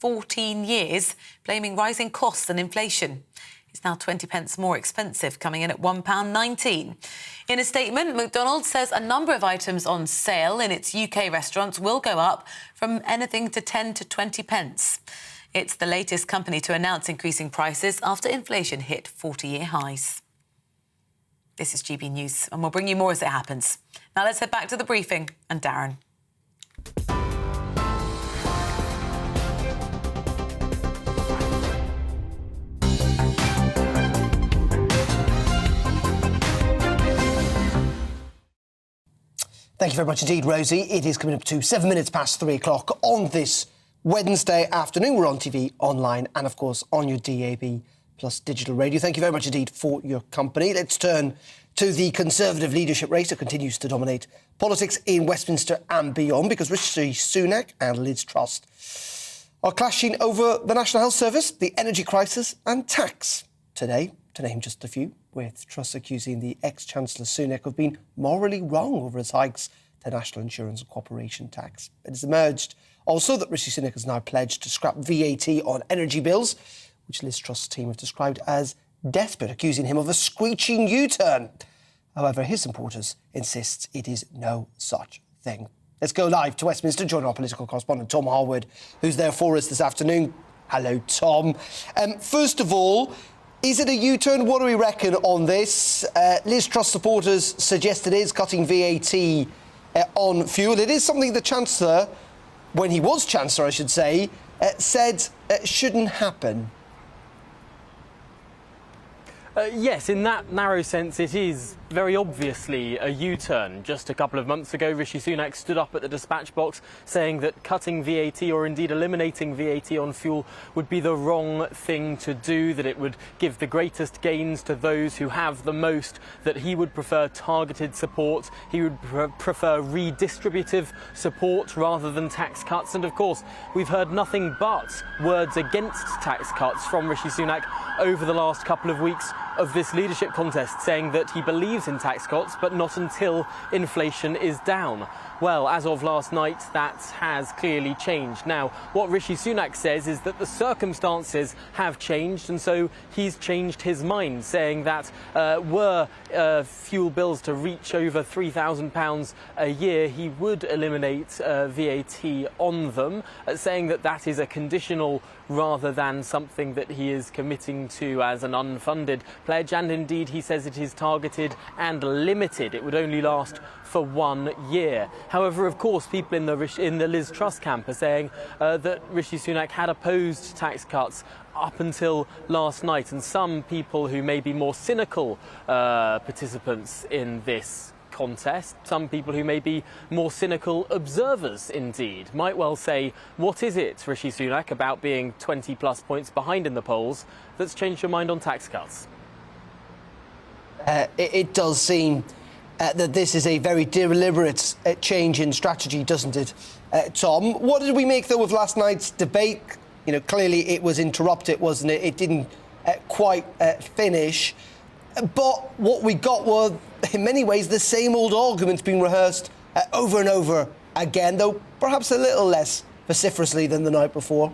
14 years, blaming rising costs and inflation. It's now 20 pence more expensive, coming in at £1.19. In a statement, McDonald's says a number of items on sale in its UK restaurants will go up from anything to 10 to 20 pence. It's the latest company to announce increasing prices after inflation hit 40-year highs. This is GB News, and we'll bring you more as it happens. Now let's head back to the briefing and Darren. Thank you very much indeed, Rosie. It is coming up to 7 minutes past 3 o'clock on this Wednesday afternoon. We're on TV, online and, of course, on your DAB plus digital radio. Thank you very much indeed for your company. Let's turn to the Conservative leadership race that continues to dominate politics in Westminster and beyond, because Rishi Sunak and Liz Truss are clashing over the National Health Service, the energy crisis and tax. Today, to name just a few, with Truss accusing the ex-Chancellor Sunak of being morally wrong over his hikes to national insurance and corporation tax. It has emerged also that Rishi Sunak has now pledged to scrap VAT on energy bills, which Liz Truss' team have described as desperate, accusing him of a screeching U-turn. However, his supporters insist it is no such thing. Let's go live to Westminster, join our political correspondent Tom Harwood, who's there for us this afternoon. Hello, Tom. First of all, is it a U-turn? What do we reckon on this? Liz Truss supporters suggest it is cutting VAT on fuel. It is something the Chancellor, when he was Chancellor, I should say, said shouldn't happen. Yes, in that narrow sense, it is very obviously a U-turn. Just a couple of months ago, Rishi Sunak stood up at the dispatch box saying that cutting VAT, or indeed eliminating VAT on fuel, would be the wrong thing to do, that it would give the greatest gains to those who have the most, that he would prefer targeted support, he would prefer redistributive support rather than tax cuts. And of course, we've heard nothing but words against tax cuts from Rishi Sunak over the last couple of weeks of this leadership contest, saying that he believes in tax cuts, but not until inflation is down. Well, as of last night, that has clearly changed. Now, what Rishi Sunak says is that the circumstances have changed, and so he's changed his mind, saying that were fuel bills to reach over £3,000 a year, he would eliminate VAT on them, saying that that is a conditional rather than something that he is committing to as an unfunded pledge. And indeed, he says it is targeted and limited. It would only last for 1 year. However, of course, people in the Liz Truss camp are saying that Rishi Sunak had opposed tax cuts up until last night, and some people who may be more cynical participants in this contest, some people who may be more cynical observers indeed, might well say, what is it, Rishi Sunak, about being 20 plus points behind in the polls that's changed your mind on tax cuts? It does seem that this is a very deliberate change in strategy, doesn't it, Tom? What did we make, though, of last night's debate? You know, clearly it was interrupted, wasn't it? It didn't quite finish. But what we got were, in many ways, the same old arguments being rehearsed over and over again, though perhaps a little less vociferously than the night before.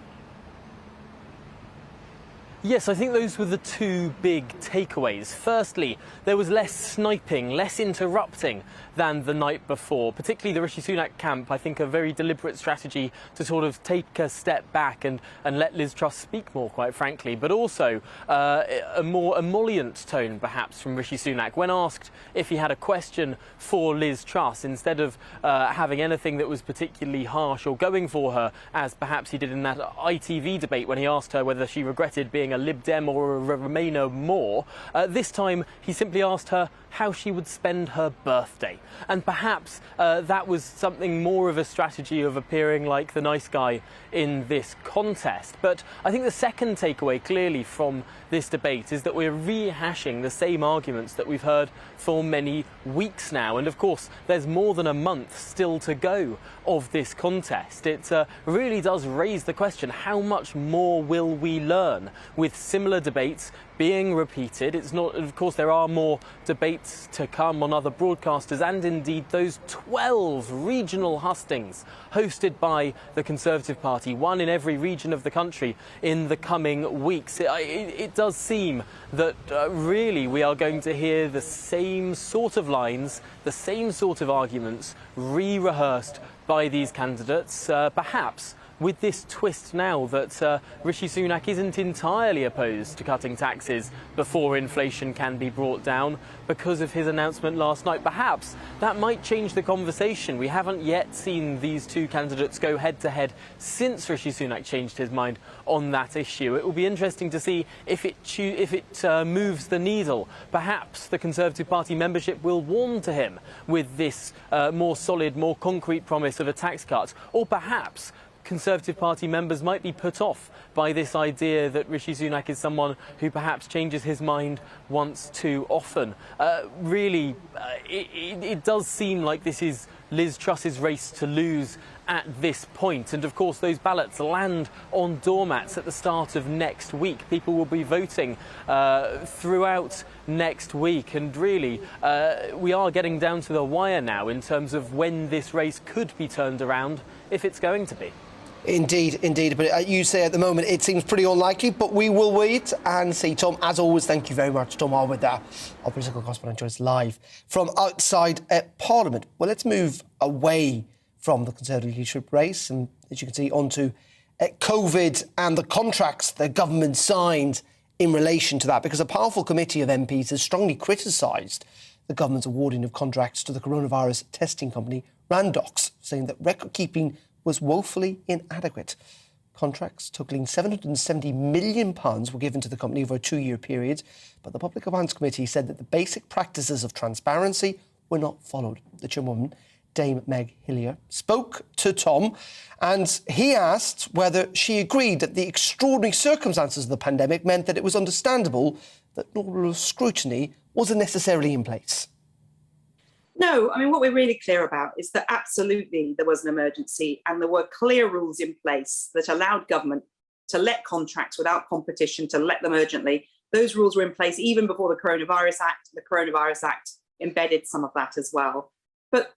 Yes, I think those were the two big takeaways. Firstly, there was less sniping, less interrupting than the night before, particularly the Rishi Sunak camp. I think a very deliberate strategy to sort of take a step back and let Liz Truss speak more, quite frankly, but also a more emollient tone, perhaps, from Rishi Sunak. When asked if he had a question for Liz Truss, instead of having anything that was particularly harsh or going for her, as perhaps he did in that ITV debate when he asked her whether she regretted being a Lib Dem or a Remainer more, this time he simply asked her how she would spend her birthday. And perhaps that was something more of a strategy of appearing like the nice guy in this contest. But I think the second takeaway clearly from this debate is that we're rehashing the same arguments that we've heard for many weeks now. And of course, there's more than a month still to go of this contest. It really does raise the question, how much more will we learn? with similar debates being repeated. It's not, of course, there are more debates to come on other broadcasters, and indeed those 12 regional hustings hosted by the Conservative Party, one in every region of the country in the coming weeks. It does seem that really we are going to hear the same sort of lines, the same sort of arguments re-rehearsed by these candidates, perhaps with this twist now that Rishi Sunak isn't entirely opposed to cutting taxes before inflation can be brought down because of his announcement last night. Perhaps that might change the conversation. We haven't yet seen these two candidates go head-to-head since Rishi Sunak changed his mind on that issue. It will be interesting to see if it moves the needle. Perhaps the Conservative Party membership will warm to him with this more solid, more concrete promise of a tax cut, or perhaps Conservative Party members might be put off by this idea that Rishi Sunak is someone who perhaps changes his mind once too often. It does seem like this is Liz Truss's race to lose at this point. And of course, those ballots land on doormats at the start of next week. People will be voting throughout next week. And really, we are getting down to the wire now in terms of when this race could be turned around, if it's going to be. Indeed. But you say at the moment it seems pretty unlikely, but we will wait and see. Tom, as always, thank you very much. Tom Harwood there, our political correspondent, joins us live from outside Parliament. Well, let's move away from the Conservative leadership race and, as you can see, onto COVID and the contracts the government signed in relation to that, because a powerful committee of MPs has strongly criticised the government's awarding of contracts to the coronavirus testing company Randox, saying that record-keeping was woefully inadequate. Contracts totaling £770 million were given to the company over a 2-year period, but the Public Accounts Committee said that the basic practices of transparency were not followed. The chairwoman, Dame Meg Hillier, spoke to Tom, and he asked whether she agreed that the extraordinary circumstances of the pandemic meant that it was understandable that normal scrutiny wasn't necessarily in place. No, I mean, what we're really clear about is that absolutely there was an emergency and there were clear rules in place that allowed government to let contracts without competition, to let them urgently. Those rules were in place even before the Coronavirus Act. The Coronavirus Act embedded some of that as well. But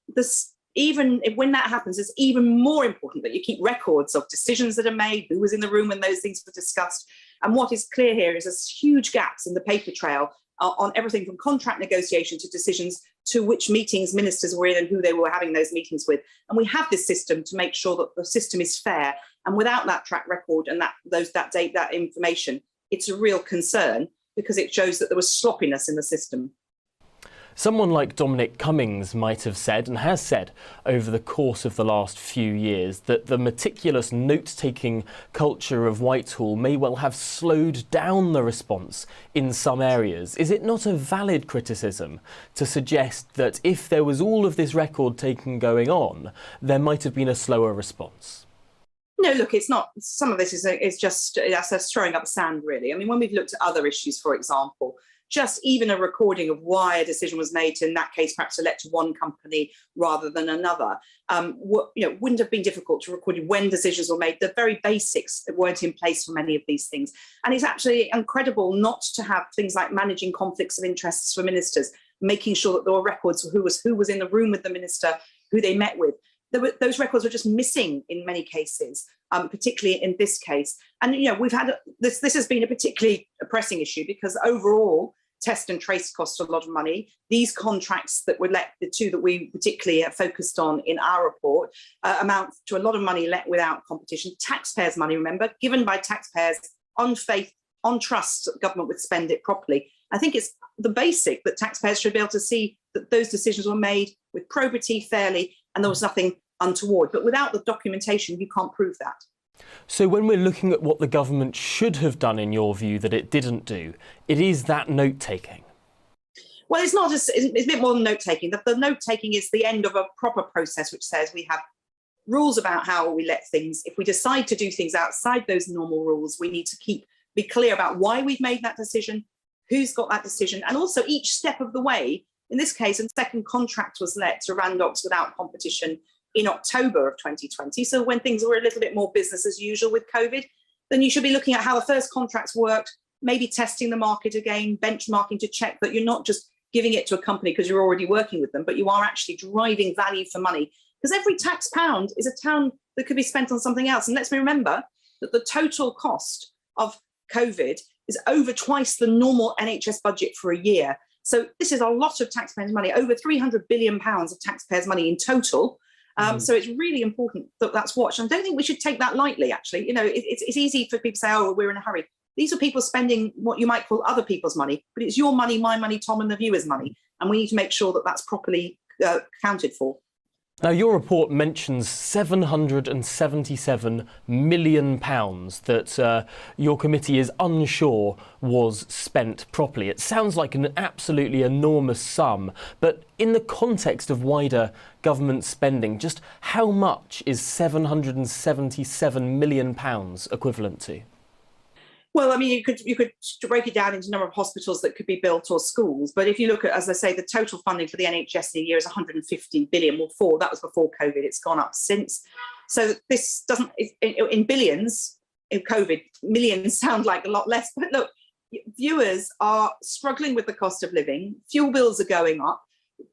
even when that happens, it's even more important that you keep records of decisions that are made, who was in the room when those things were discussed. And what is clear here is there's huge gaps in the paper trail on everything from contract negotiation to decisions to which meetings ministers were in and who they were having those meetings with. And we have this system to make sure that the system is fair. And without that track record and that information, it's a real concern because it shows that there was sloppiness in the system. Someone like Dominic Cummings might have said, and has said over the course of the last few years, that the meticulous note-taking culture of Whitehall may well have slowed down the response in some areas. Is it not a valid criticism to suggest that if there was all of this record-taking going on, there might have been a slower response? No, look, it's not. Some of this is just us throwing up sand, really. I mean, when we've looked at other issues, for example, just even a recording of why a decision was made to, in that case, perhaps elect one company rather than another, wouldn't have been difficult to record when decisions were made. The very basics that weren't in place for many of these things. And it's actually incredible not to have things like managing conflicts of interests for ministers, making sure that there were records of who was in the room with the minister, who they met with. Those records were just missing in many cases, particularly in this case. And we've had this has been a particularly pressing issue because overall, test and trace cost a lot of money. These contracts that were let, the two that we particularly focused on in our report, amount to a lot of money let without competition. Taxpayers' money, remember, given by taxpayers on faith, on trust that government would spend it properly. I think it's the basic that taxpayers should be able to see that those decisions were made with probity, fairly, and there was nothing untoward. But without the documentation, you can't prove that. So when we're looking at what the government should have done, in your view, that it didn't do, it is that note-taking? Well, it's not just, it's a bit more than note-taking. The note-taking is the end of a proper process which says we have rules about how we let things. If we decide to do things outside those normal rules, we need to be clear about why we've made that decision, who's got that decision, and also each step of the way. In this case, a second contract was let to Randox without competition in October of 2020, so when things were a little bit more business as usual with COVID. then you should be looking at how the first contracts worked, maybe testing the market again, benchmarking to check that you're not just giving it to a company because you're already working with them, but you are actually driving value for money. Because every tax pound is a pound that could be spent on something else. And let's remember that the total cost of COVID is over twice the normal NHS budget for a year. So this is a lot of taxpayers' money, over £300 billion of taxpayers' money in total. So it's really important that that's watched. And I don't think we should take that lightly, actually. You know, it's easy for people to say, oh, we're in a hurry. These are people spending what you might call other people's money, but it's your money, my money, Tom and the viewers' money. And we need to make sure that that's properly accounted for. Now, your report mentions £777 million that your committee is unsure was spent properly. It sounds like an absolutely enormous sum, but in the context of wider government spending, just how much is £777 million equivalent to? Well, I mean, you could break it down into the number of hospitals that could be built or schools. But if you look at, as I say, the total funding for the NHS in a year is 150 billion. Well, that was before COVID. It's gone up since. So this doesn't, in billions, in COVID, millions sound like a lot less. But look, viewers are struggling with the cost of living. Fuel bills are going up.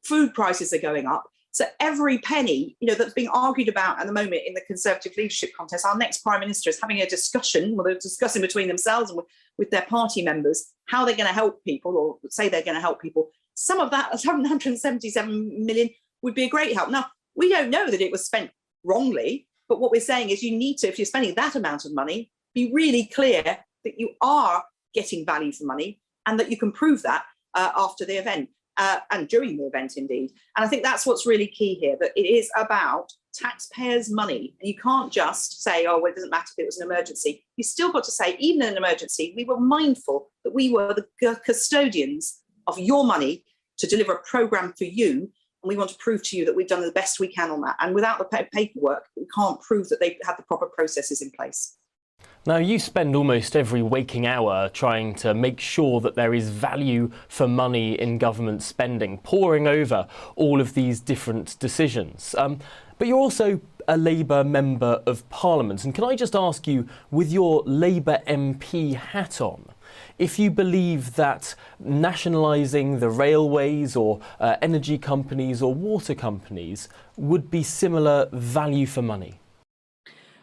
Food prices are going up. So every penny, that's being argued about at the moment in the Conservative leadership contest, our next Prime Minister is having a discussion, well, they're discussing between themselves and with their party members, how they're going to help people, or say they're going to help people. Some of that, 777 million, would be a great help. Now, we don't know that it was spent wrongly, but what we're saying is you need to, if you're spending that amount of money, be really clear that you are getting value for money and that you can prove that after the event. And during the event, indeed. And I think that's what's really key here, that it is about taxpayers' money. And you can't just say, oh, well, it doesn't matter if it was an emergency. You still got to say, even in an emergency, we were mindful that we were the custodians of your money to deliver a programme for you. And we want to prove to you that we've done the best we can on that. And without the paperwork, we can't prove that they had the proper processes in place. Now, you spend almost every waking hour trying to make sure that there is value for money in government spending, poring over all of these different decisions. But you're also a Labour Member of Parliament. And can I just ask you, with your Labour MP hat on, if you believe that nationalising the railways or energy companies or water companies would be similar value for money?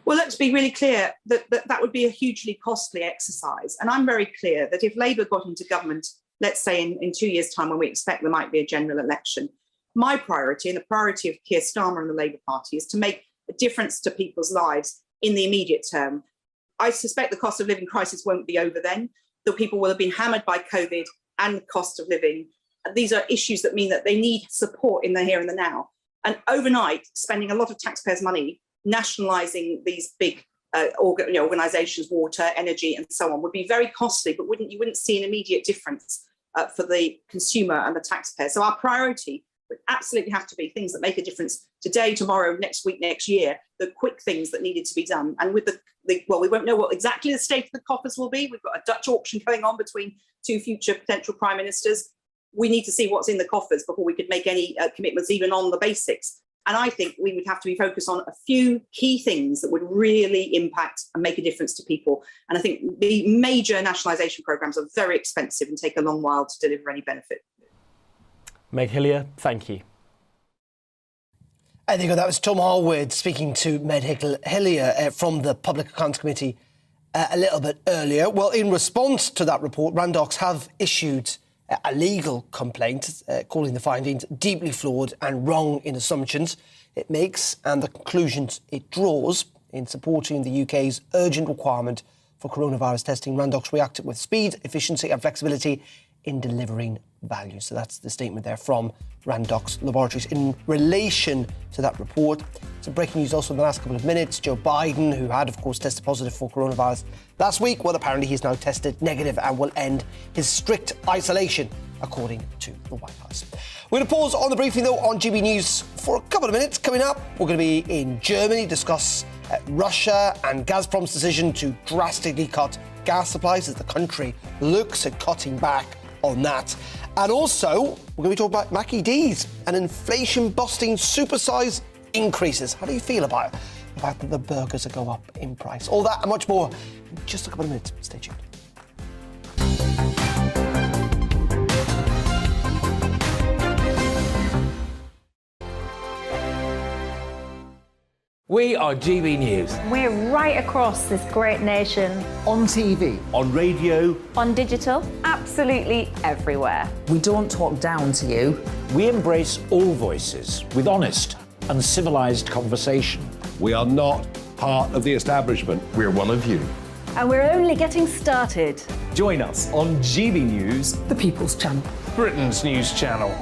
Well, let's be really clear that would be a hugely costly exercise. And I'm very clear that if Labour got into government, let's say in 2 years' time, when we expect there might be a general election, my priority and the priority of Keir Starmer and the Labour Party is to make a difference to people's lives in the immediate term. I suspect the cost of living crisis won't be over then. The people will have been hammered by COVID and the cost of living. These are issues that mean that they need support in the here and the now. And overnight, spending a lot of taxpayers' money nationalising these big organisations, water, energy, and so on, would be very costly, but you wouldn't see an immediate difference for the consumer and the taxpayer. So our priority would absolutely have to be things that make a difference today, tomorrow, next week, next year, the quick things that needed to be done. And with we won't know what exactly the state of the coffers will be. We've got a Dutch auction going on between two future potential prime ministers. We need to see what's in the coffers before we could make any commitments, even on the basics. And I think we would have to be focused on a few key things that would really impact and make a difference to people. And I think the major nationalisation programmes are very expensive and take a long while to deliver any benefit. Meg Hillier, thank you. I think that was Tom Harwood speaking to Meg Hillier from the Public Accounts Committee a little bit earlier. Well, in response to that report, Randox have issued a legal complaint calling the findings deeply flawed and wrong in assumptions it makes and the conclusions it draws in supporting the UK's urgent requirement for coronavirus testing. Randox reacted with speed, efficiency and flexibility in delivering value. So that's the statement there from Randox Laboratories in relation to that report. Some breaking news also in the last couple of minutes. Joe Biden, who had, of course, tested positive for coronavirus last week, well, apparently he's now tested negative and will end his strict isolation, according to the White House. We're going to pause on the briefing, though, on GB News for a couple of minutes. Coming up, we're going to be in Germany, discuss Russia and Gazprom's decision to drastically cut gas supplies as the country looks at cutting back on that. And also, we're going to be talking about Mackie D's and inflation-busting supersize increases. How do you feel about it? the fact that the burgers are go up in price. All that and much more in just a couple of minutes. Stay tuned. We are GB News. We're right across this great nation. On TV. On radio. On digital. Absolutely everywhere. We don't talk down to you. We embrace all voices with honest and civilised conversation. We are not part of the establishment. We're one of you. And we're only getting started. Join us on GB News, The People's Channel. Britain's news channel.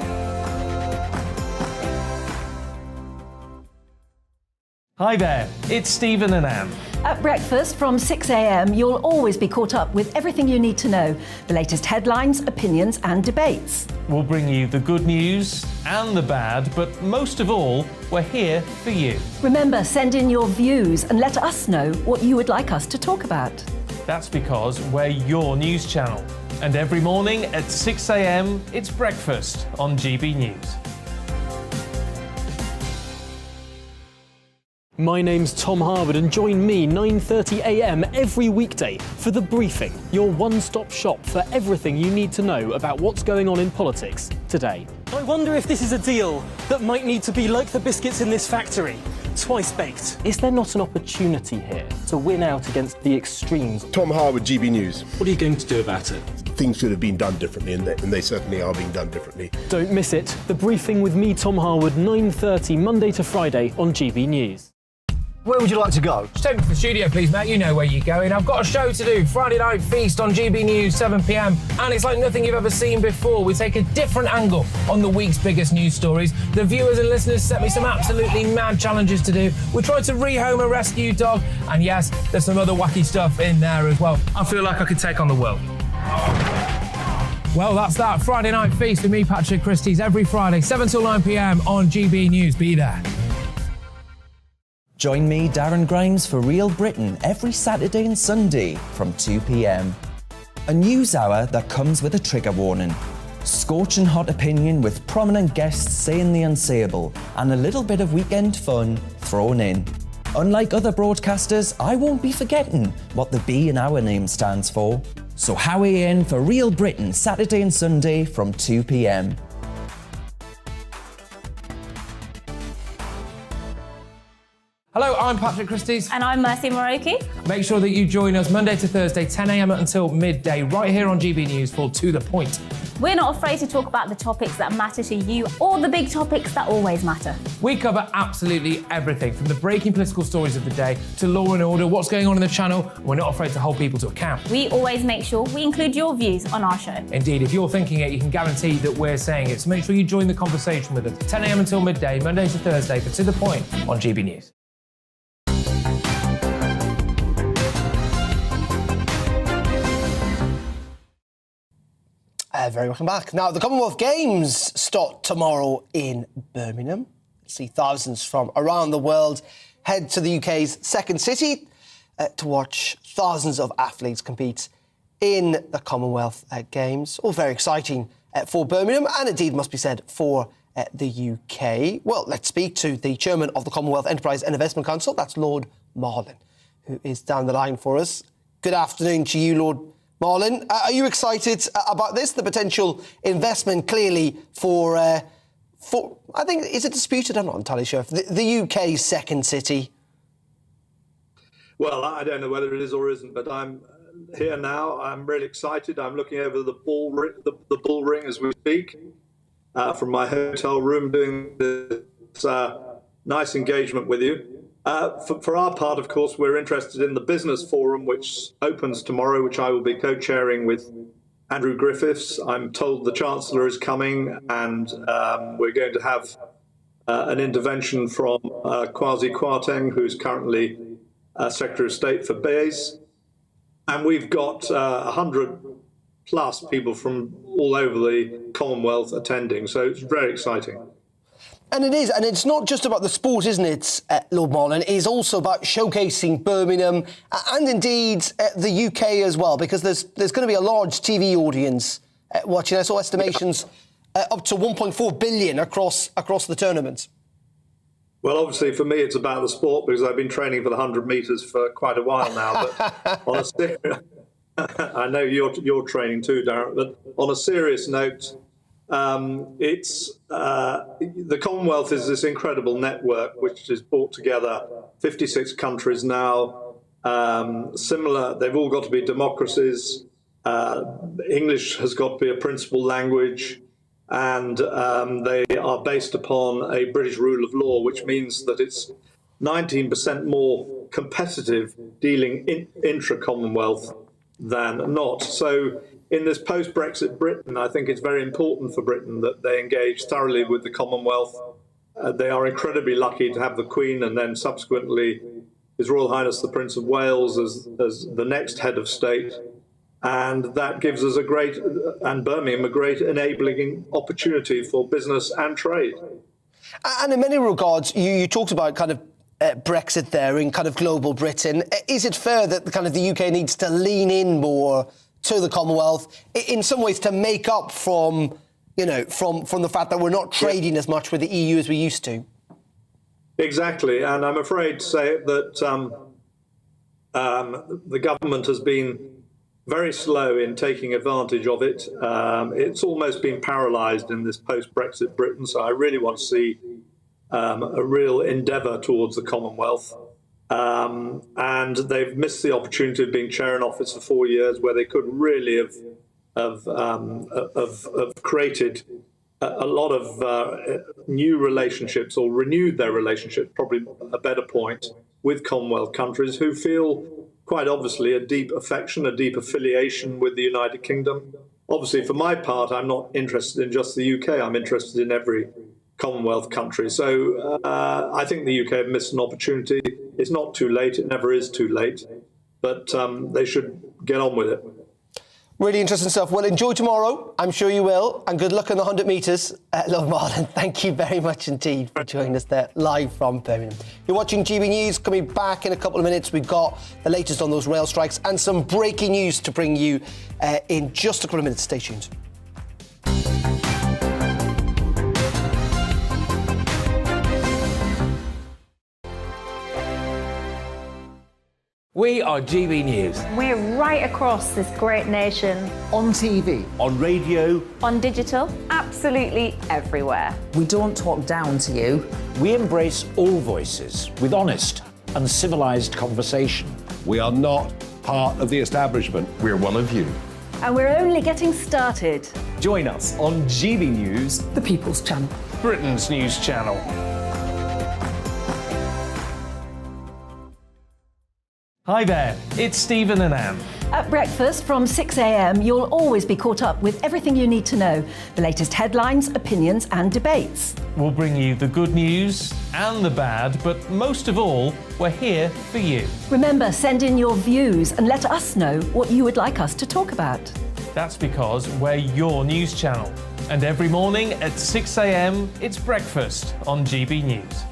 Hi there, it's Stephen and Anne. At breakfast from 6 a.m, you'll always be caught up with everything you need to know, the latest headlines, opinions and debates. We'll bring you the good news and the bad, but most of all, we're here for you. Remember, send in your views and let us know what you would like us to talk about. That's because we're your news channel. And every morning at 6 a.m, it's breakfast on GB News. My name's Tom Harwood and join me 9:30 a.m. every weekday for The Briefing, your one-stop shop for everything you need to know about what's going on in politics today. I wonder if this is a deal that might need to be like the biscuits in this factory, twice baked. Is there not an opportunity here to win out against the extremes? Tom Harwood, GB News. What are you going to do about it? Things should have been done differently, and they certainly are being done differently. Don't miss it. The Briefing with me, Tom Harwood, 9:30 Monday to Friday on GB News. Where would you like to go? Just take me to the studio, please, mate. You know where you're going. I've got a show to do. Friday Night Feast on GB News, 7 p.m. And it's like nothing you've ever seen before. We take a different angle on the week's biggest news stories. The viewers and listeners set me some absolutely mad challenges to do. We tried to rehome a rescue dog. And yes, there's some other wacky stuff in there as well. I feel like I could take on the world. Well, that's that. Friday Night Feast with me, Patrick Christie's, every Friday, 7 till 9 p.m. on GB News. Be there. Join me, Darren Grimes, for Real Britain every Saturday and Sunday from 2 p.m. A news hour that comes with a trigger warning. Scorching hot opinion with prominent guests saying the unsayable and a little bit of weekend fun thrown in. Unlike other broadcasters, I won't be forgetting what the B in our name stands for. So howie in for Real Britain Saturday and Sunday from 2 p.m. Hello, I'm Patrick Christie's. And I'm Mercy Moroki. Make sure that you join us Monday to Thursday, 10 a.m. until midday, right here on GB News for To The Point. We're not afraid to talk about the topics that matter to you or the big topics that always matter. We cover absolutely everything, from the breaking political stories of the day to law and order, what's going on in the channel. We're not afraid to hold people to account. We always make sure we include your views on our show. Indeed, if you're thinking it, you can guarantee that we're saying it. So make sure you join the conversation with us, 10 a.m. until midday, Monday to Thursday, for To The Point on GB News. Very welcome back. Now, the Commonwealth Games start tomorrow in Birmingham. See thousands from around the world head to the UK's second city to watch thousands of athletes compete in the Commonwealth Games. All very exciting for Birmingham and indeed, must be said, for the UK. Well, let's speak to the chairman of the Commonwealth Enterprise and Investment Council. That's Lord Marlin, who is down the line for us. Good afternoon to you, Lord Marlin. Are you excited about this? The potential investment, clearly, for I think, is it disputed? I'm not entirely sure. The UK's second city. Well, I don't know whether it is or isn't, but I'm here now. I'm really excited. I'm looking over the bull ring as we speak from my hotel room, doing this nice engagement with you. For our part, of course, we're interested in the business forum, which opens tomorrow, which I will be co-chairing with Andrew Griffiths. I'm told the Chancellor is coming, and we're going to have an intervention from Kwasi Kwarteng, who's currently Secretary of State for BEIS. And we've got 100 plus people from all over the Commonwealth attending, so it's very exciting. And it is, and it's not just about the sport, isn't it, Lord Marlin? It is also about showcasing Birmingham and indeed the UK as well, because there's going to be a large TV audience watching. I saw estimations up to 1.4 billion across the tournament. Well, obviously for me it's about the sport because I've been training for the 100 metres for quite a while now. But on a serious, I know you're training too, Darren. But on a serious note, it's the Commonwealth is this incredible network which has brought together 56 countries now. Similar, they've all got to be democracies. English has got to be a principal language. And they are based upon a British rule of law, which means that it's 19% more competitive dealing intra-Commonwealth than not. So in this post-Brexit Britain, I think it's very important for Britain that they engage thoroughly with the Commonwealth. They are incredibly lucky to have the Queen and then subsequently His Royal Highness the Prince of Wales as the next head of state. And that gives us and Birmingham a great enabling opportunity for business and trade. And in many regards, you talked about kind of Brexit there in kind of global Britain. Is it fair that kind of the UK needs to lean in more to the Commonwealth in some ways to make up from the fact that we're not trading as much with the EU as we used to? Exactly. And I'm afraid to say that the government has been very slow in taking advantage of it. It's almost been paralysed in this post-Brexit Britain, so I really want to see a real endeavour towards the Commonwealth. And they've missed the opportunity of being chair in office for 4 years, where they could really have created a lot of new relationships, or renewed their relationship, probably a better point, with Commonwealth countries who feel quite obviously a deep affection, a deep affiliation with the United Kingdom. Obviously, for my part, I'm not interested in just the UK. I'm interested in every Commonwealth country. So I think the UK have missed an opportunity. It's not too late. It never is too late. But they should get on with it. Really interesting stuff. Well, enjoy tomorrow. I'm sure you will. And good luck on the 100 metres. Love Marlon, thank you very much indeed for joining us there live from Birmingham. You're watching GB News. Coming back in a couple of minutes, we've got the latest on those rail strikes and some breaking news to bring you in just a couple of minutes. Stay tuned. We are GB News. We're right across this great nation. On TV. On radio. On digital. Absolutely everywhere. We don't talk down to you. We embrace all voices with honest and civilised conversation. We are not part of the establishment. We're one of you. And we're only getting started. Join us on GB News, The People's Channel. Britain's news channel. Hi there, it's Stephen and Anne. At breakfast from 6 a.m, you'll always be caught up with everything you need to know. The latest headlines, opinions and debates. We'll bring you the good news and the bad, but most of all, we're here for you. Remember, send in your views and let us know what you would like us to talk about. That's because we're your news channel. And every morning at 6 a.m, it's breakfast on GB News.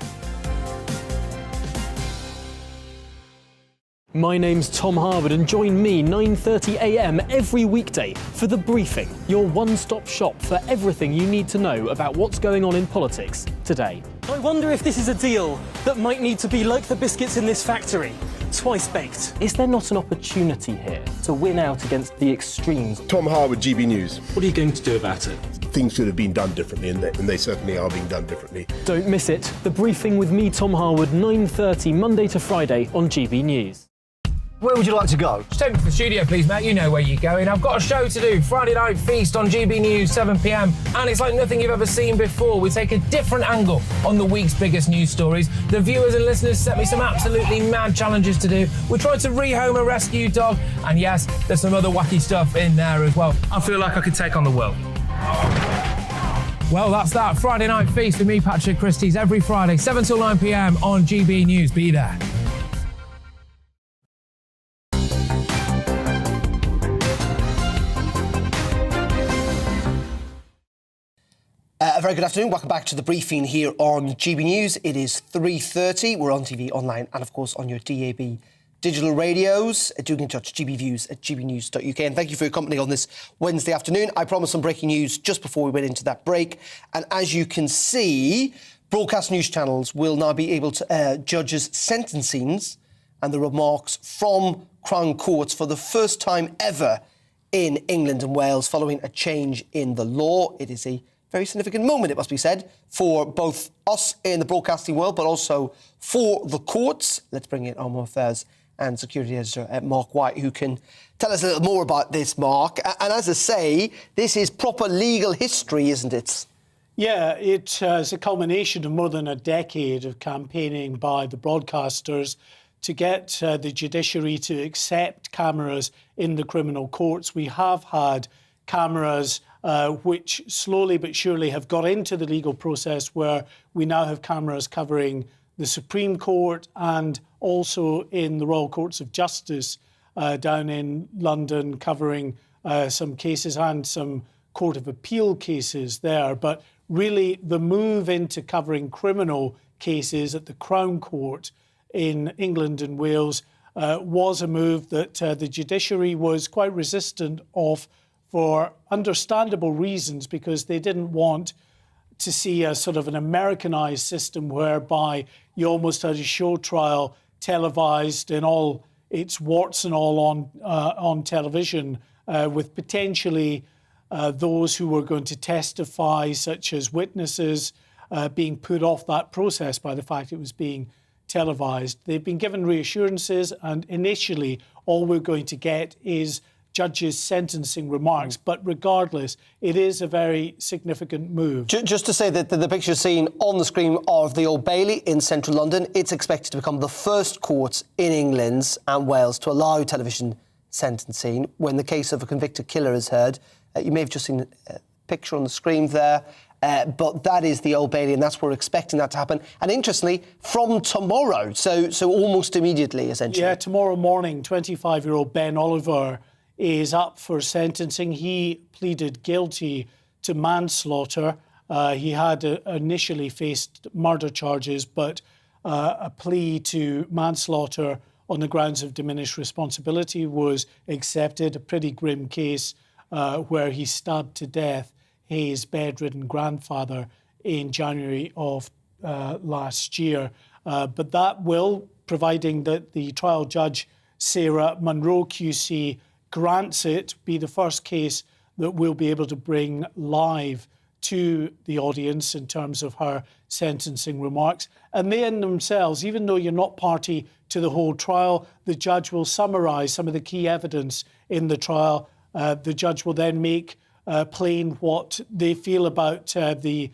My name's Tom Harwood and join me 9:30 a.m. every weekday for The Briefing, your one-stop shop for everything you need to know about what's going on in politics today. I wonder if this is a deal that might need to be like the biscuits in this factory, twice baked. Is there not an opportunity here to win out against the extremes? Tom Harwood, GB News. What are you going to do about it? Things should have been done differently, and they certainly are being done differently. Don't miss it. The Briefing with me, Tom Harwood, 9:30 Monday to Friday on GB News. Where would you like to go? Just take me to the studio, please, mate. You know where you're going. I've got a show to do. Friday Night Feast on GB News, 7 p.m. And it's like nothing you've ever seen before. We take a different angle on the week's biggest news stories. The viewers and listeners set me some absolutely mad challenges to do. We tried to rehome a rescue dog. And yes, there's some other wacky stuff in there as well. I feel like I could take on the world. Well, that's that. Friday Night Feast with me, Patrick Christie's, every Friday, 7 till 9 p.m. on GB News. Be there. A very good afternoon. Welcome back to The Briefing here on GB News. It is 3:30. We're on TV, online and, of course, on your DAB digital radios. Do get in touch, gbviews@gbnews.uk. And thank you for your company on this Wednesday afternoon. I promised some breaking news just before we went into that break. And as you can see, broadcast news channels will now be able to air judges' sentencings and the remarks from Crown Courts for the first time ever in England and Wales following a change in the law. It is a very significant moment, it must be said, for both us in the broadcasting world, but also for the courts. Let's bring in our Home Affairs and Security Editor Mark White, who can tell us a little more about this, Mark. And as I say, this is proper legal history, isn't it? Yeah, it is a culmination of more than a decade of campaigning by the broadcasters to get the judiciary to accept cameras in the criminal courts. We have had cameras which slowly but surely have got into the legal process, where we now have cameras covering the Supreme Court and also in the Royal Courts of Justice down in London, covering some cases and some Court of Appeal cases there. But really, the move into covering criminal cases at the Crown Court in England and Wales was a move that the judiciary was quite resistant of, for understandable reasons, because they didn't want to see a sort of an Americanized system whereby you almost had a show trial televised in all its warts and all on television, with potentially those who were going to testify, such as witnesses, being put off that process by the fact it was being televised. They've been given reassurances, and initially all we're going to get is judges' sentencing remarks. But regardless, it is a very significant move. Just to say that the picture seen on the screen of the Old Bailey in central London, it's expected to become the first court in England and Wales to allow television sentencing when the case of a convicted killer is heard. You may have just seen a picture on the screen there, but that is the Old Bailey, and that's where we're expecting that to happen. And interestingly, from tomorrow, so almost immediately, essentially. Yeah, tomorrow morning, 25-year-old Ben Oliver is up for sentencing. He pleaded guilty to manslaughter. He had initially faced murder charges, but a plea to manslaughter on the grounds of diminished responsibility was accepted. A pretty grim case where he stabbed to death his bedridden grandfather in January of last year. But that will, providing that the trial judge, Sarah Munro QC, grants it, be the first case that we'll be able to bring live to the audience in terms of her sentencing remarks. And they in themselves, even though you're not party to the whole trial, the judge will summarise some of the key evidence in the trial. The judge will then make plain what they feel about the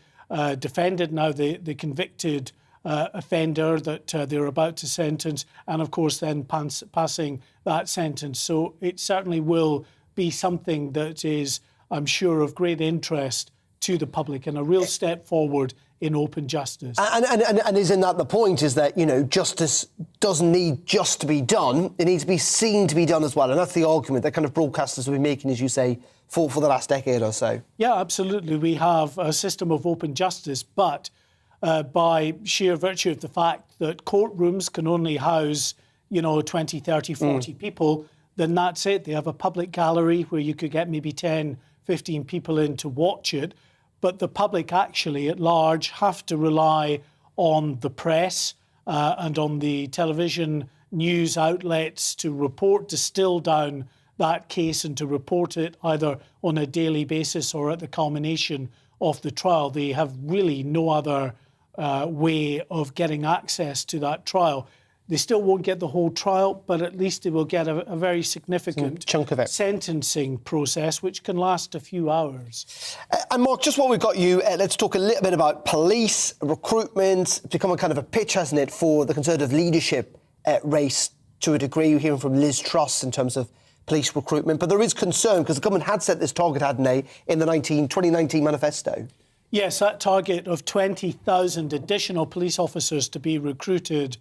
defendant, now the convicted offender that they're about to sentence, and of course then passing that sentence. So it certainly will be something that is, I'm sure, of great interest to the public and a real step forward in open justice. And isn't that the point, is that, you know, justice doesn't need just to be done, it needs to be seen to be done as well. And that's the argument that kind of broadcasters have been making, as you say, for the last decade or so. Yeah, absolutely. We have a system of open justice, but by sheer virtue of the fact that courtrooms can only house, 20, 30, 40 people, then that's it. They have a public gallery where you could get maybe 10, 15 people in to watch it. But the public actually at large have to rely on the press and on the television news outlets to distill down that case and to report it either on a daily basis or at the culmination of the trial. They have really no other way of getting access to that trial. They still won't get the whole trial, but at least they will get a very significant chunk of it. Sentencing process, which can last a few hours. And Mark, just while we've got you, let's talk a little bit about police recruitment. It's become a kind of a pitch, hasn't it, for the Conservative leadership race to a degree. We're hearing from Liz Truss in terms of police recruitment. But there is concern because the government had set this target, hadn't they, in the 2019 manifesto? Yes, that target of 20,000 additional police officers to be recruited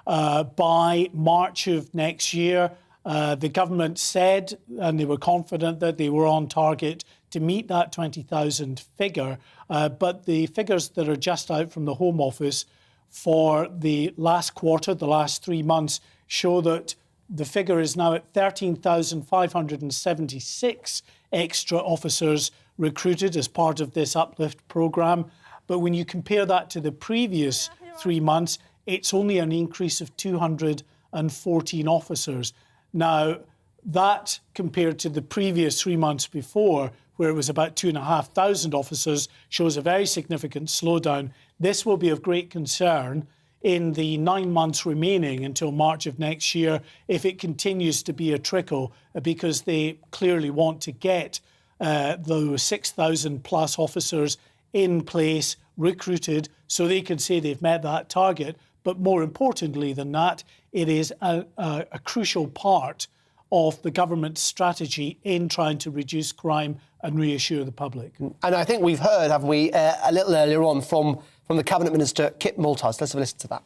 by March of next year. The government said, and they were confident that they were on target to meet that 20,000 figure. But the figures that are just out from the Home Office for the last quarter, the last 3 months, show that the figure is now at 13,576 extra officers recruited as part of this uplift programme. But when you compare that to the previous 3 months, it's only an increase of 214 officers. Now, that compared to the previous 3 months before, where it was about 2,500 officers, shows a very significant slowdown. This will be of great concern in the 9 months remaining until March of next year if it continues to be a trickle, because they clearly want to get those 6,000 plus officers in place, recruited, so they can say they've met that target. But more importantly than that, it is a crucial part of the government's strategy in trying to reduce crime and reassure the public. And I think we've heard, haven't we, a little earlier on from the Cabinet Minister, Kit Malthouse. Let's have a listen to that.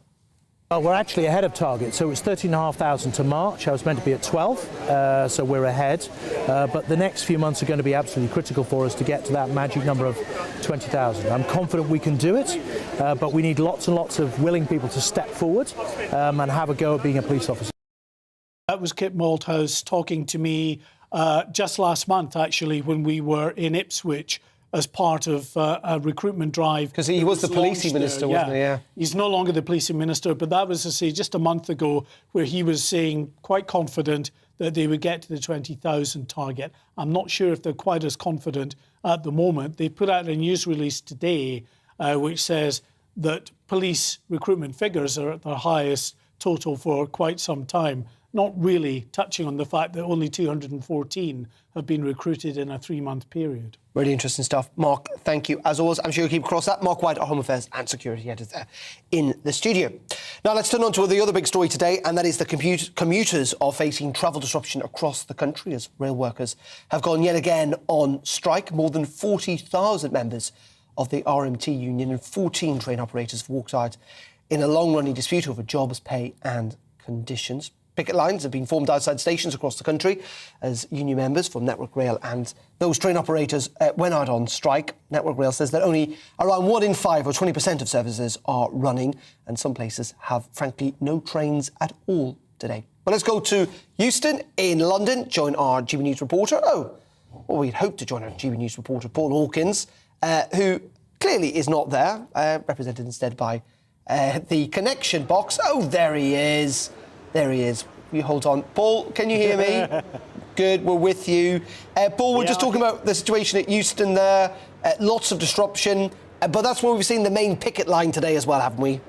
Well, we're actually ahead of target. So it was 13,500 to March. I was meant to be at 12, so we're ahead. But the next few months are going to be absolutely critical for us to get to that magic number of 20,000. I'm confident we can do it, but we need lots and lots of willing people to step forward and have a go at being a police officer. That was Kit Malthouse talking to me just last month, actually, when we were in Ipswich as part of a recruitment drive. Because he was the policing minister, wasn't he? Yeah. He's no longer the policing minister, but that was, to say, just a month ago, where he was saying quite confident that they would get to the 20,000 target. I'm not sure if they're quite as confident at the moment. They put out a news release today which says that police recruitment figures are at their highest total for quite some time, not really touching on the fact that only 214 have been recruited in a 3-month period. Really interesting stuff. Mark, thank you. As always, I'm sure you'll keep across that. Mark White, our Home Affairs and Security Editor in the studio. Now, let's turn on to the other big story today, and that is the commuters are facing travel disruption across the country as rail workers have gone yet again on strike. More than 40,000 members of the RMT union and 14 train operators have walked out in a long-running dispute over jobs, pay and conditions. Picket lines have been formed outside stations across the country as union members from Network Rail and those train operators went out on strike. Network Rail says that only around 1 in 5 or 20% of services are running, and some places have, frankly, no trains at all today. Well, let's go to Euston in London, join our GB News reporter. We'd hoped to join our GB News reporter, Paul Hawkins, who clearly is not there, represented instead by the connection box. There he is. There he is. You hold on. Paul, can you hear me? Good, we're with you. Paul, we're just talking about the situation at Euston there. Lots of disruption. But that's where we've seen the main picket line today as well, haven't we?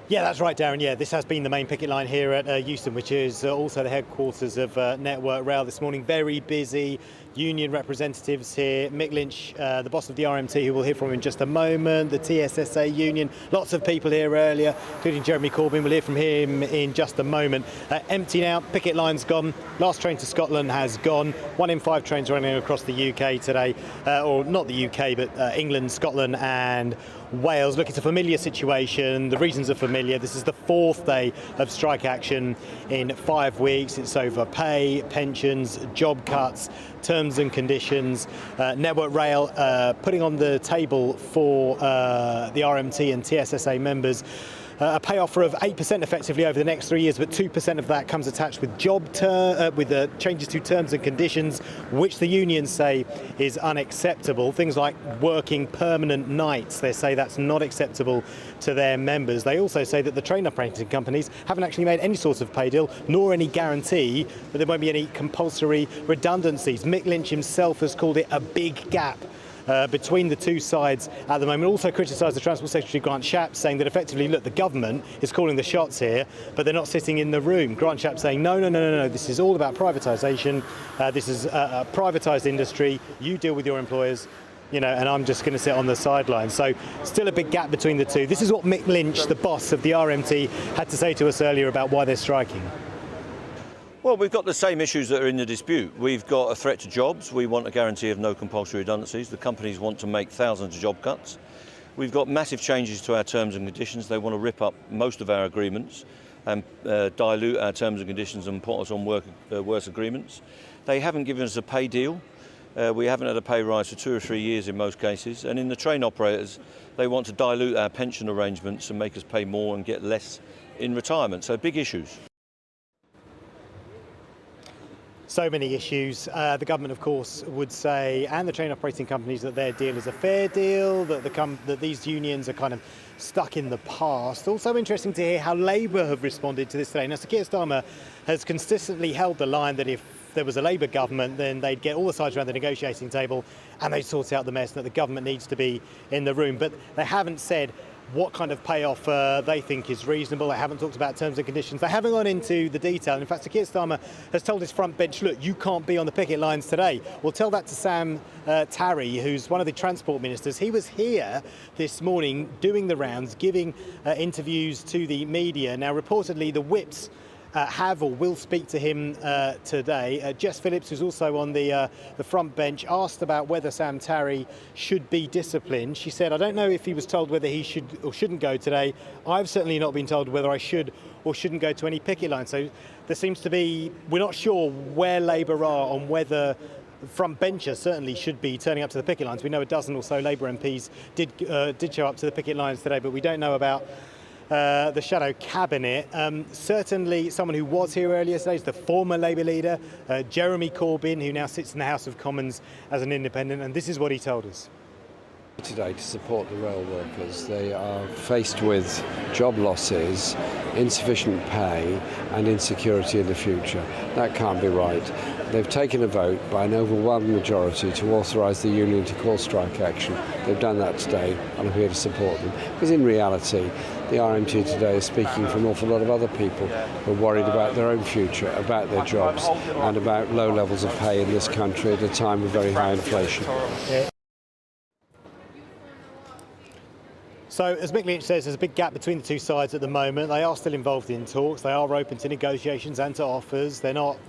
Yeah, that's right, Darren. Yeah, this has been the main picket line here at Euston, which is also the headquarters of Network Rail this morning. Very busy. Union representatives here. Mick Lynch, the boss of the RMT, who we'll hear from in just a moment. The TSSA union. Lots of people here earlier, including Jeremy Corbyn. We'll hear from him in just a moment. Empty now. Picket line's gone. Last train to Scotland has gone. 1 in 5 trains running across the UK today. Or not the UK, but England, Scotland and Wales. Look, it's a familiar situation. The reasons are familiar. This is the 4th day of strike action in 5 weeks. It's over pay, pensions, job cuts, terms and conditions. Network Rail putting on the table for the RMT and TSSA members a pay offer of 8% effectively over the next 3 years, but 2% of that comes attached with changes to terms and conditions, which the unions say is unacceptable. Things like working permanent nights, they say that's not acceptable to their members. They also say that the train operating companies haven't actually made any sort of pay deal, nor any guarantee that there won't be any compulsory redundancies. Mick Lynch himself has called it a big gap between the two sides at the moment. Also criticised the Transport Secretary Grant Shapps, saying that effectively, look, the government is calling the shots here, but they're not sitting in the room. Grant Shapps saying, no, this is all about privatisation. This is a privatised industry. You deal with your employers, and I'm just going to sit on the sidelines. So still a big gap between the two. This is what Mick Lynch, the boss of the RMT, had to say to us earlier about why they're striking. Well, we've got the same issues that are in the dispute. We've got a threat to jobs. We want a guarantee of no compulsory redundancies. The companies want to make thousands of job cuts. We've got massive changes to our terms and conditions. They want to rip up most of our agreements and dilute our terms and conditions and put us on worse agreements. They haven't given us a pay deal. We haven't had a pay rise for 2 or 3 years in most cases. And in the train operators, they want to dilute our pension arrangements and make us pay more and get less in retirement. So big issues. So many issues. The government, of course, would say, and the train operating companies, that their deal is a fair deal, that these unions are kind of stuck in the past. Also interesting to hear how Labour have responded to this today. Now, Sir Keir Starmer has consistently held the line that if there was a Labour government, then they'd get all the sides around the negotiating table and they'd sort out the mess, and that the government needs to be in the room. But they haven't said what kind of payoff they think is reasonable. They haven't talked about terms and conditions. They haven't gone into the detail. In fact, Sir Keir Starmer has told his front bench, look, you can't be on the picket lines today. We'll tell that to Sam Tarry, who's one of the transport ministers. He was here this morning doing the rounds, giving interviews to the media. Now, reportedly, the whips have or will speak to him today. Jess Phillips, who's also on the front bench, asked about whether Sam Tarry should be disciplined. She said, I don't know if he was told whether he should or shouldn't go today. I've certainly not been told whether I should or shouldn't go to any picket line. So there seems to be, we're not sure where Labour are on whether front benchers certainly should be turning up to the picket lines. We know a dozen or so Labour MPs did show up to the picket lines today, but we don't know about the shadow cabinet. Certainly someone who was here earlier today is the former Labour leader, Jeremy Corbyn, who now sits in the House of Commons as an independent, and this is what he told us. Today to support the rail workers. They are faced with job losses, insufficient pay and insecurity in the future. That can't be right. They've taken a vote by an overwhelming majority to authorise the union to call strike action. They've done that today, and I'm here to support them. Because in reality, the RMT today is speaking for an awful lot of other people who are worried about their own future, about their jobs, and about low levels of pay in this country at a time of very high inflation. So, as Mick Lynch says, there's a big gap between the two sides at the moment. They are still involved in talks. They are open to negotiations and to offers. They're not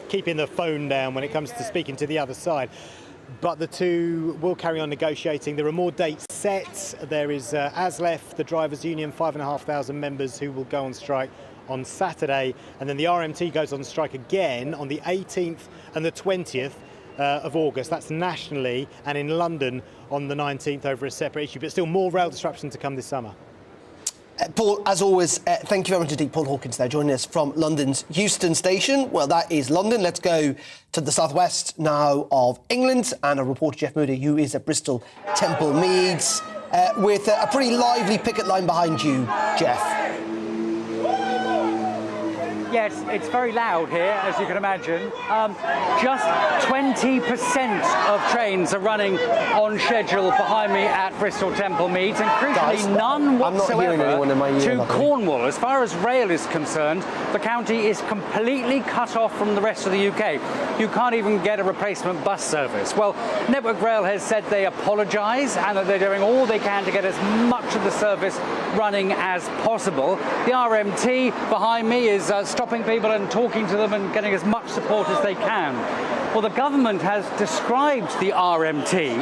keeping the phone down when it comes to speaking to the other side. But the two will carry on negotiating. There are more dates set. There is ASLEF, the drivers' union, 5,500 members who will go on strike on Saturday. And then the RMT goes on strike again on the 18th and the 20th. Of August. That's nationally, and in London on the 19th over a separate issue, but still more rail disruption to come this summer. Paul, as always, thank you very much indeed. Paul Hawkins there joining us from London's Euston Station. Well, that is London. Let's go to the southwest now of England, and our reporter Jeff Moody, who is at Bristol Temple Meads, with a pretty lively picket line behind you, Jeff. Yes, it's very loud here, as you can imagine. Just 20% of trains are running on schedule behind me at Bristol Temple Meads, and crucially none whatsoever to Cornwall. As far as rail is concerned, the county is completely cut off from the rest of the UK. You can't even get a replacement bus service. Well, Network Rail has said they apologise and that they're doing all they can to get as much of the service running as possible. The RMT behind me is stopping people and talking to them and getting as much support as they can. Well, the government has described the RMT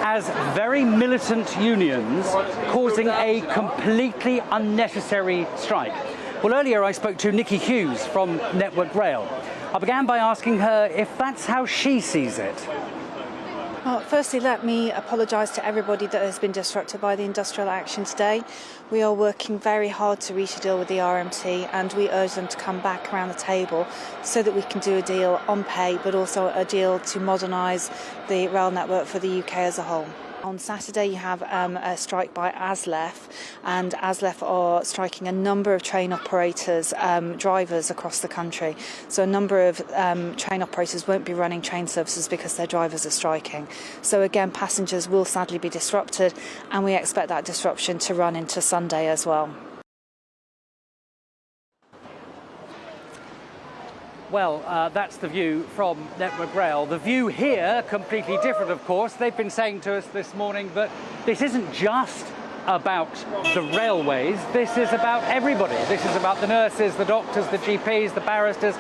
as very militant unions causing a completely unnecessary strike. Well, earlier I spoke to Nikki Hughes from Network Rail. I began by asking her if that's how she sees it. Well, firstly, let me apologise to everybody that has been disrupted by the industrial action today. We are working very hard to reach a deal with the RMT, and we urge them to come back around the table so that we can do a deal on pay, but also a deal to modernise the rail network for the UK as a whole. On Saturday, you have a strike by ASLEF, and ASLEF are striking a number of train operators, drivers across the country. So a number of train operators won't be running train services because their drivers are striking. So again, passengers will sadly be disrupted, and we expect that disruption to run into Sunday as well. Well, that's the view from Network Rail. The view here, completely different, of course. They've been saying to us this morning that this isn't just about the railways, this is about everybody. This is about the nurses, the doctors, the GPs, the barristers,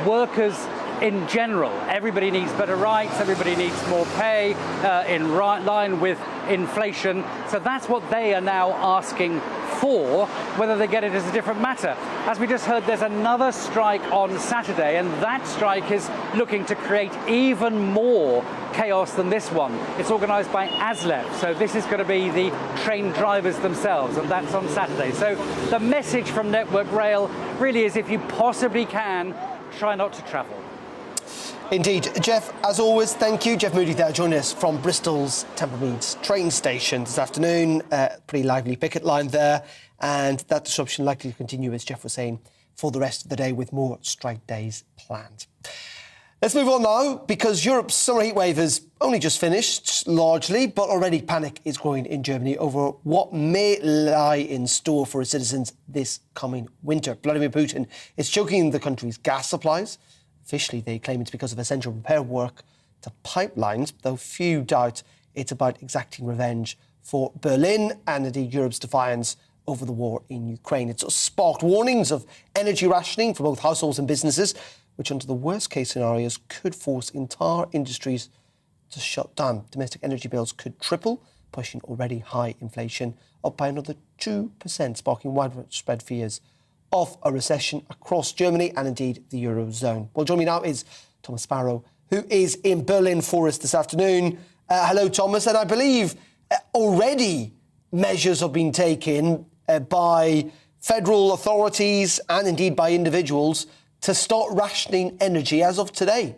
workers in general. Everybody needs better rights, everybody needs more pay in line with inflation. So that's what they are now asking for. Whether they get it is a different matter. As we just heard, there's another strike on Saturday, and that strike is looking to create even more chaos than this one. It's organised by ASLEF, so this is going to be the train drivers themselves, and that's on Saturday. So the message from Network Rail really is, if you possibly can, try not to travel. Indeed. Jeff, as always, thank you. Jeff Moody there joining us from Bristol's Temple Meads train station this afternoon. Pretty lively picket line there. And that disruption likely to continue, as Jeff was saying, for the rest of the day with more strike days planned. Let's move on now, because Europe's summer heatwave has only just finished, largely, but already panic is growing in Germany over what may lie in store for its citizens this coming winter. Vladimir Putin is choking the country's gas supplies. Officially, they claim it's because of essential repair work to pipelines, though few doubt it's about exacting revenge for Berlin and indeed Europe's defiance over the war in Ukraine. It's sparked warnings of energy rationing for both households and businesses, which under the worst-case scenarios could force entire industries to shut down. Domestic energy bills could triple, pushing already high inflation up by another 2%, sparking widespread fears of a recession across Germany and indeed the Eurozone. Well, joining me now is Thomas Sparrow, who is in Berlin for us this afternoon. Hello, Thomas, and I believe already measures have been taken by federal authorities and indeed by individuals to start rationing energy as of today.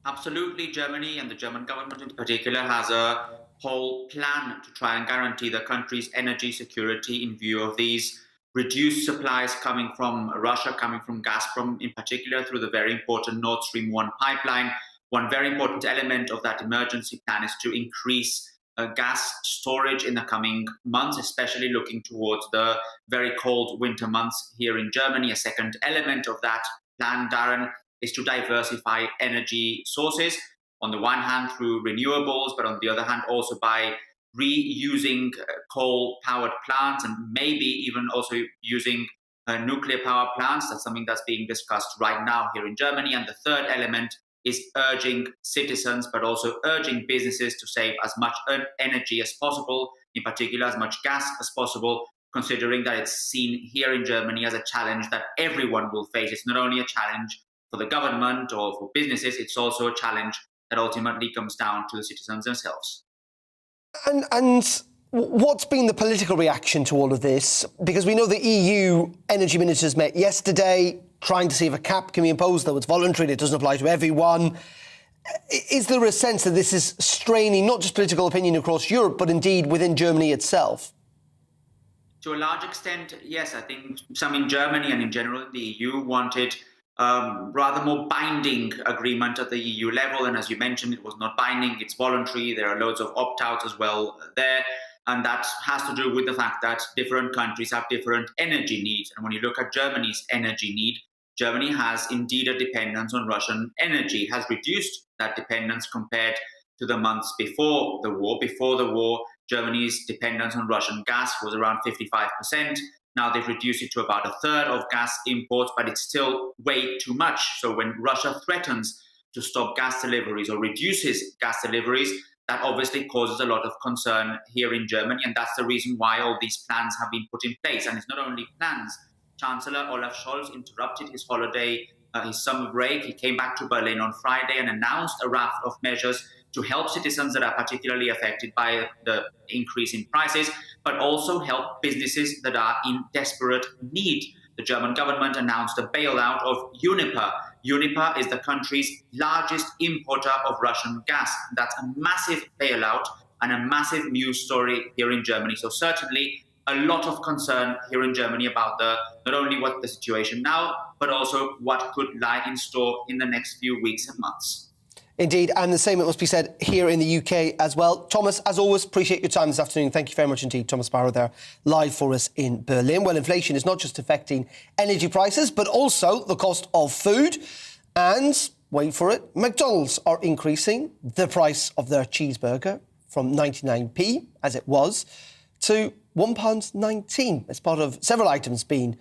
Absolutely. Germany and the German government in particular has a whole plan to try and guarantee the country's energy security in view of these reduced supplies coming from Russia, coming from Gazprom, in particular through the very important Nord Stream 1 pipeline. One very important element of that emergency plan is to increase gas storage in the coming months, especially looking towards the very cold winter months here in Germany. A second element of that plan, Darren, is to diversify energy sources. On the one hand, through renewables, but on the other hand, also by reusing coal-powered plants and maybe even also using nuclear power plants. That's something that's being discussed right now here in Germany. And the third element is urging citizens, but also urging businesses to save as much energy as possible, in particular as much gas as possible, considering that it's seen here in Germany as a challenge that everyone will face. It's not only a challenge for the government or for businesses, it's also a challenge that ultimately comes down to the citizens themselves. And what's been the political reaction to all of this? Because we know the EU energy ministers met yesterday, trying to see if a cap can be imposed, though it's voluntary, it doesn't apply to everyone. Is there a sense that this is straining not just political opinion across Europe, but indeed within Germany itself? To a large extent, yes. I think some in Germany and in general in the EU wanted rather more binding agreement at the EU level. And as you mentioned, it was not binding, it's voluntary. There are loads of opt-outs as well there. And that has to do with the fact that different countries have different energy needs. And when you look at Germany's energy need, Germany has indeed a dependence on Russian energy, has reduced that dependence compared to the months before the war. Before the war, Germany's dependence on Russian gas was around 55%. Now they've reduced it to about a third of gas imports, but it's still way too much. So when Russia threatens to stop gas deliveries or reduces gas deliveries, that obviously causes a lot of concern here in Germany. And that's the reason why all these plans have been put in place. And it's not only plans. Chancellor Olaf Scholz interrupted his holiday, his summer break. He came back to Berlin on Friday and announced a raft of measures to help citizens that are particularly affected by the increase in prices, but also help businesses that are in desperate need. The German government announced a bailout of Uniper. Uniper is the country's largest importer of Russian gas. That's a massive bailout and a massive news story here in Germany. So certainly a lot of concern here in Germany about not only what the situation now, but also what could lie in store in the next few weeks and months. Indeed, and the same it must be said here in the UK as well. Thomas, as always, appreciate your time this afternoon. Thank you very much indeed. Thomas Sparrow there, live for us in Berlin. Well, inflation is not just affecting energy prices, but also the cost of food. And, wait for it, McDonald's are increasing the price of their cheeseburger from 99p, as it was, to £1.19 as part of several items being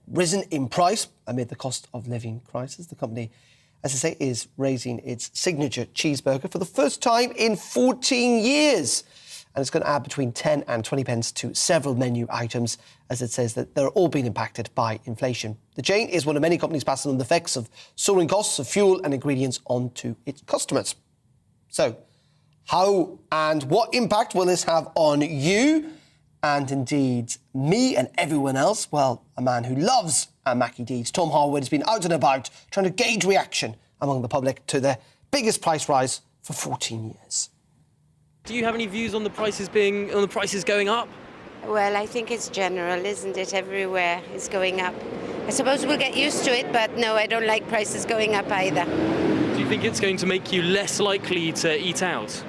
risen in price amid the cost of living crisis. The company, as I say, is raising its signature cheeseburger for the first time in 14 years. And it's going to add between 10 and 20 pence to several menu items, as it says that they're all being impacted by inflation. The chain is one of many companies passing on the effects of soaring costs of fuel and ingredients onto its customers. So, how and what impact will this have on you? And indeed, me and everyone else? Well, a man who loves and Mackie Deeds. Tom Harwood has been out and about trying to gauge reaction among the public to the biggest price rise for 14 years. Do you have any views on the prices going up? Well, I think it's general, isn't it? Everywhere is going up. I suppose we'll get used to it, but no, I don't like prices going up either. Do you think it's going to make you less likely to eat out?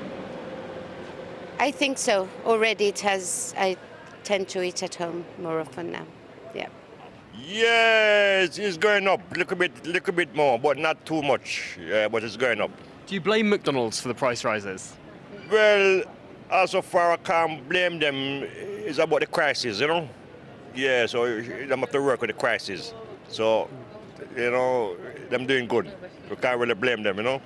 I think so. Already it has. I tend to eat at home more often now. Yeah. Yes, it's going up a little bit more, but not too much. But it's going up. Do you blame McDonald's for the price rises? Well, so far I can't blame them. It's about the crisis, you know. Yeah, so they have to work with the crisis. So, you know, them doing good. We can't really blame them, you know.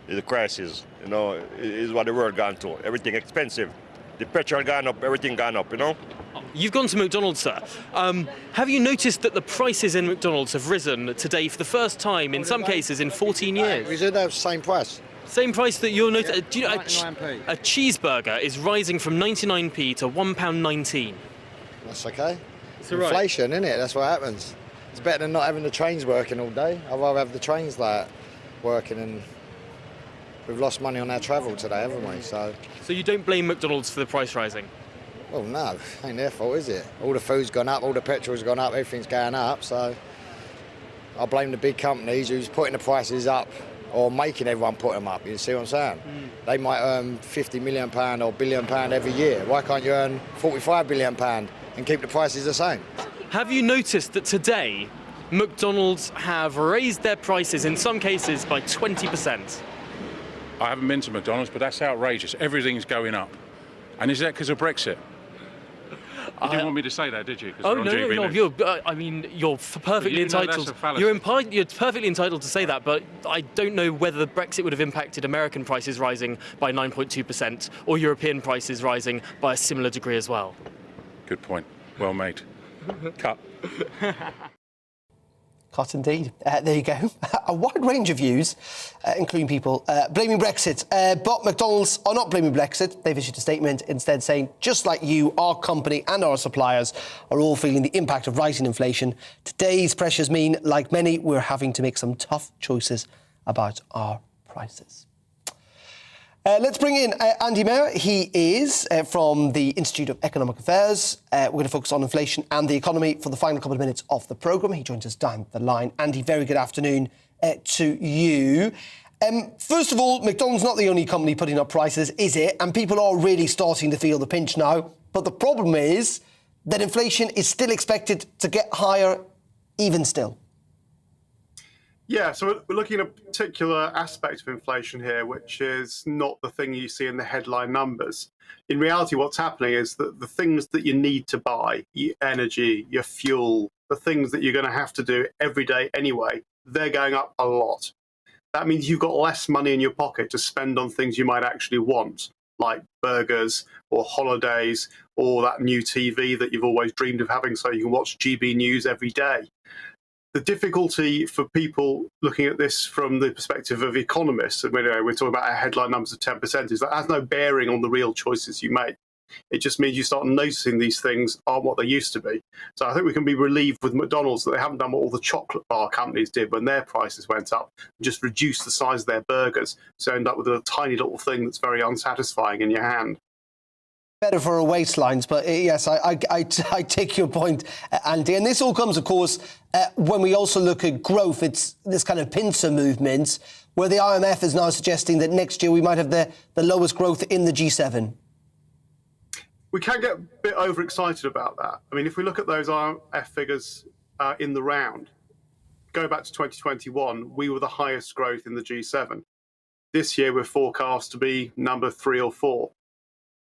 It's a crisis, you know. It's what the world gone to. Everything expensive. The petrol gone up, everything gone up, you know. You've gone to McDonald's, sir. Have you noticed that the prices in McDonald's have risen today for the first time, in some cases, in 14 years? We did have the same price. Same price that you're noticing? Do you know, 99p. a cheeseburger is rising from 99p to £1.19. That's okay. It's all right. Inflation, isn't it? That's what happens. It's better than not having the trains working all day. I'd rather have the trains like working, and we've lost money on our travel today, haven't we? So you don't blame McDonald's for the price rising? Well, no, ain't their fault, is it? All the food's gone up, all the petrol's gone up, everything's going up. So I blame the big companies who's putting the prices up or making everyone put them up. You see what I'm saying? They might earn £50 million or £1 billion every year. Why can't you earn £45 billion and keep the prices the same? Have you noticed that today McDonald's have raised their prices in some cases by 20%? I haven't been to McDonald's, but that's outrageous. Everything's going up. And is that because of Brexit? You didn't want me to say that, did you? Oh, no, you're perfectly entitled. You're perfectly entitled to say that, but I don't know whether Brexit would have impacted American prices rising by 9.2% or European prices rising by a similar degree as well. Good point. Well made. Cut. Cut indeed. There you go. A wide range of views, including people blaming Brexit. But McDonald's are not blaming Brexit. They've issued a statement instead saying, just like you, our company and our suppliers are all feeling the impact of rising inflation. Today's pressures mean, like many, we're having to make some tough choices about our prices. Let's bring in Andy Mayer. He is from the Institute of Economic Affairs. We're going to focus on inflation and the economy for the final couple of minutes of the programme. He joins us down the line. Andy, very good afternoon to you. First of all, McDonald's not the only company putting up prices, is it? And people are really starting to feel the pinch now. But the problem is that inflation is still expected to get higher even still. Yeah, so we're looking at a particular aspect of inflation here, which is not the thing you see in the headline numbers. In reality, what's happening is that the things that you need to buy, your energy, your fuel, the things that you're going to have to do every day anyway, they're going up a lot. That means you've got less money in your pocket to spend on things you might actually want, like burgers or holidays or that new TV that you've always dreamed of having so you can watch GBNews every day. The difficulty for people looking at this from the perspective of economists, and we're talking about our headline numbers of 10%, is that has no bearing on the real choices you make. It just means you start noticing these things aren't what they used to be. So I think we can be relieved with McDonald's that they haven't done what all the chocolate bar companies did when their prices went up, just reduce the size of their burgers, so end up with a tiny little thing that's very unsatisfying in your hand. Better for our waistlines, but yes, I take your point, Andy. And this all comes, of course, when we also look at growth. It's this kind of pincer movement where the IMF is now suggesting that next year we might have the lowest growth in the G7. We can get a bit overexcited about that. I mean, if we look at those IMF figures in the round, go back to 2021, we were the highest growth in the G7. This year we're forecast to be number 3 or 4.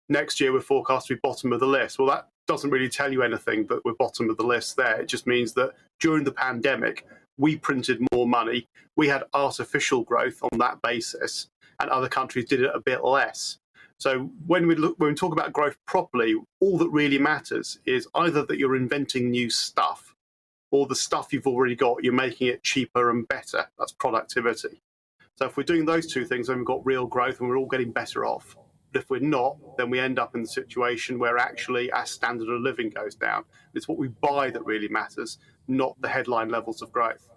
Next year, we're forecast to be bottom of the list. Well, that doesn't really tell you anything that we're bottom of the list there. It just means that during the pandemic, we printed more money. We had artificial growth on that basis, and other countries did it a bit less. So when we talk about growth properly, all that really matters is either that you're inventing new stuff or the stuff you've already got, you're making it cheaper and better. That's productivity. So if we're doing those two things, then we've got real growth and we're all getting better off. But if we're not, then we end up in the situation where actually our standard of living goes down. It's what we buy that really matters, not the headline levels of growth.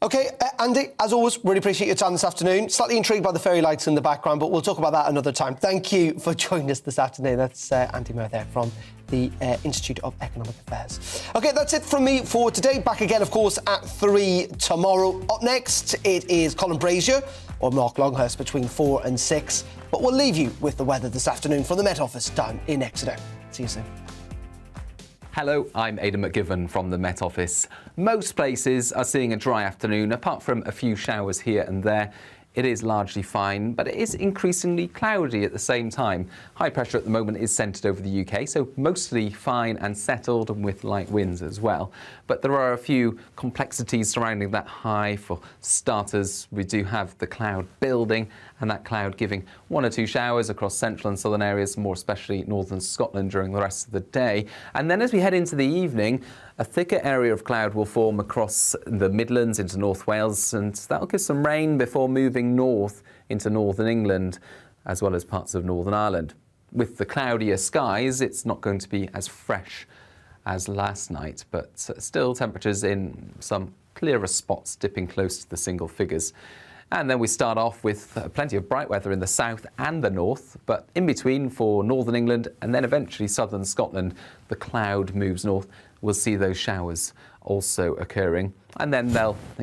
OK, Andy, as always, really appreciate your time this afternoon. Slightly intrigued by the fairy lights in the background, but we'll talk about that another time. Thank you for joining us this afternoon. That's Andy Moore there from the Institute of Economic Affairs. OK, that's it from me for today. Back again, of course, at 3 tomorrow. Up next, it is Colin Brazier or Mark Longhurst between 4 and 6. But we'll leave you with the weather this afternoon from the Met Office down in Exeter. See you soon. Hello, I'm Aidan McGivern from the Met Office. Most places are seeing a dry afternoon, apart from a few showers here and there. It is largely fine, but it is increasingly cloudy at the same time. High pressure at the moment is centred over the UK, so mostly fine and settled and with light winds as well. But there are a few complexities surrounding that high. For starters, we do have the cloud building, and that cloud giving 1 or 2 showers across central and southern areas, more especially northern Scotland during the rest of the day. And then as we head into the evening, a thicker area of cloud will form across the Midlands into North Wales, and that'll give some rain before moving north into northern England, as well as parts of Northern Ireland. With the cloudier skies, it's not going to be as fresh as last night, but still temperatures in some clearer spots dipping close to the single figures. And then we start off with plenty of bright weather in the south and the north, but in between for northern England and then eventually southern Scotland, the cloud moves north. We'll see those showers also occurring, and then they'll